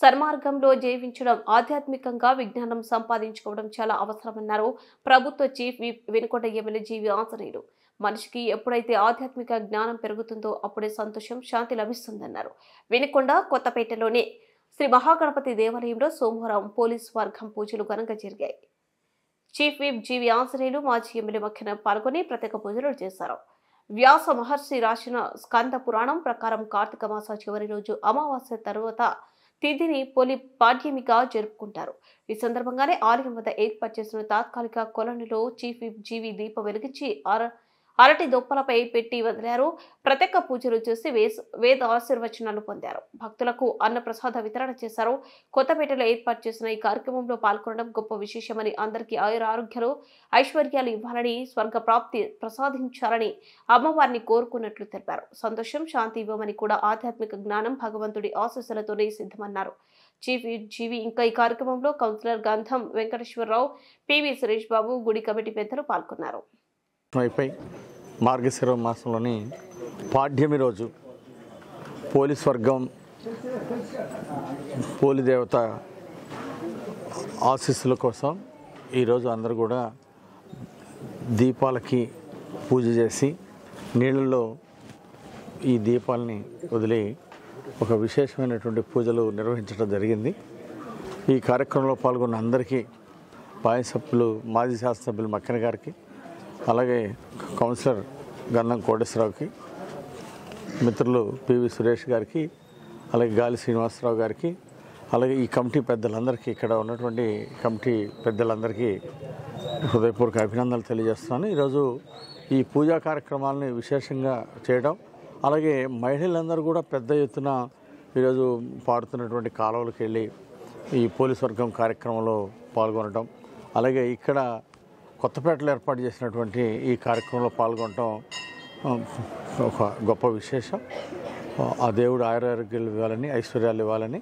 సన్మార్గంలో జీవించడం, ఆధ్యాత్మికంగా విజ్ఞానం సంపాదించుకోవడం చాలా అవసరమన్నారు ప్రభుత్వ చీఫ్ విప్ వినుకొండ ఎమ్మెల్యే జీవి ఆంజనేయులు. మనిషికి ఎప్పుడైతే ఆధ్యాత్మిక జ్ఞానం పెరుగుతుందో అప్పుడే సంతోషం, శాంతి లభిస్తుందన్నారు. వినుకొండ కొత్తపేటలోని శ్రీ మహాగణపతి దేవాలయంలో సోమవారం పోలీసు వర్గం పూజలు ఘనంగా జరిగాయి. చీఫ్ విప్ జీవి ఆంజనేయులు మాజీ ఎమ్మెల్యే మఖ్యన పాల్గొని ప్రత్యేక పూజలు చేశారు. వ్యాస మహర్షి రాసిన స్కంద పురాణం ప్రకారం కార్తీక మాస చివరి రోజు అమావాస్య తరువాత తిథిని పొలి పాడ్యమిగా జరుపుకుంటారు. ఈ సందర్భంగానే ఆలయం వద్ద ఏర్పాటు చేసిన తాత్కాలిక కొలనులో చీఫ్ విప్ జీవి దీపం వెలిగించి అరటి దొప్పలపై పెట్టి వదిలారు. ప్రత్యేక పూజలు చేసి వేద ఆశీర్వచనాలు పొందారు. భక్తులకు అన్న ప్రసాద వితరణ చేశారు. కొత్తపేటలో ఏర్పాటు చేసిన ఈ కార్యక్రమంలో పాల్గొనడం గొప్ప విశేషమని, అందరికీ ఆయుర ఆరోగ్యాలు ఐశ్వర్యాలు ఇవ్వాలని, స్వర్గ ప్రాప్తి ప్రసాదించాలని అమ్మవారిని కోరుకున్నట్లు తెలిపారు. సంతోషం, శాంతి ఇవ్వమని కూడా ఆధ్యాత్మిక జ్ఞానం భగవంతుడి ఆశీస్సులతోనే సిద్ధమన్నారు. చీఫ్ జీవి ఇంకా ఈ కార్యక్రమంలో కౌన్సిలర్ గంధం వెంకటేశ్వరరావు, పివి సురేష్ బాబు, గుడి కమిటీ పెద్దలు పాల్గొన్నారు. మార్గశిర మాసంలోని పాడ్యమి రోజు పోలీస్ వర్గం పోలిదేవత ఆశీస్సుల కోసం ఈరోజు అందరూ కూడా దీపాలకి పూజ చేసి నీళ్ళల్లో ఈ దీపాలని వదిలి ఒక విశేషమైనటువంటి పూజలు నిర్వహించడం జరిగింది. ఈ కార్యక్రమంలో పాల్గొన్న అందరికీ సభ్యులు, మాజీ శాసనసభ్యులు మక్కన గారికి, అలాగే కౌన్సిలర్ గంధం కోటేశ్వరరావుకి, మిత్రులు పివి సురేష్ గారికి, అలాగే గాలి శ్రీనివాసరావు గారికి, అలాగే ఈ కమిటీ పెద్దలందరికీ, ఇక్కడ ఉన్నటువంటి కమిటీ పెద్దలందరికీ హృదయపూర్వక అభినందనలు తెలియజేస్తున్నాను. ఈరోజు ఈ పూజా కార్యక్రమాలని విశేషంగా చేయడం, అలాగే మహిళలందరూ కూడా పెద్ద ఎత్తున ఈరోజు పాడుతున్నటువంటి కాలువలకు వెళ్ళి ఈ పోలీస్ వర్గం కార్యక్రమంలో పాల్గొనడం, అలాగే ఇక్కడ కొత్తపేటలో ఏర్పాటు చేసినటువంటి ఈ కార్యక్రమంలో పాల్గొనడం ఒక గొప్ప విశేషం. ఆ దేవుడు ఆయురారోగ్యాలు ఇవ్వాలని, ఐశ్వర్యాలు ఇవ్వాలని,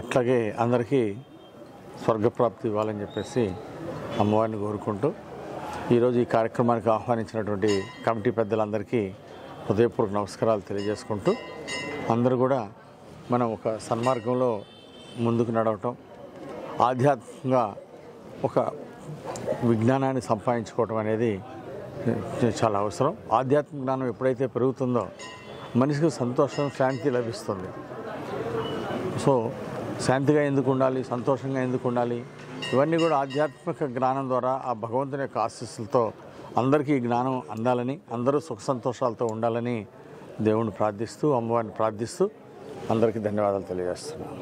అట్లాగే అందరికీ స్వర్గప్రాప్తి ఇవ్వాలని చెప్పేసి అమ్మవారిని కోరుకుంటూ ఈరోజు ఈ కార్యక్రమానికి ఆహ్వానించినటువంటి కమిటీ పెద్దలందరికీ హృదయపూర్వక నమస్కారాలు తెలియజేసుకుంటూ, అందరూ కూడా మనం ఒక సన్మార్గంలో ముందుకు నడవటం, ఆధ్యాత్మికంగా ఒక విజ్ఞానాన్ని సంపాదించుకోవటం అనేది చాలా అవసరం. ఆధ్యాత్మిక జ్ఞానం ఎప్పుడైతే పెరుగుతుందో మనిషికి సంతోషం, శాంతి లభిస్తుంది. సో శాంతిగా ఎందుకు ఉండాలి, సంతోషంగా ఎందుకు ఉండాలి, ఇవన్నీ కూడా ఆధ్యాత్మిక జ్ఞానం ద్వారా ఆ భగవంతుని యొక్క ఆశీస్సులతో అందరికీ జ్ఞానం అందాలని, అందరూ సుఖ సంతోషాలతో ఉండాలని దేవుణ్ణి ప్రార్థిస్తూ, అమ్మవారిని ప్రార్థిస్తూ అందరికీ ధన్యవాదాలు తెలియజేస్తున్నాను.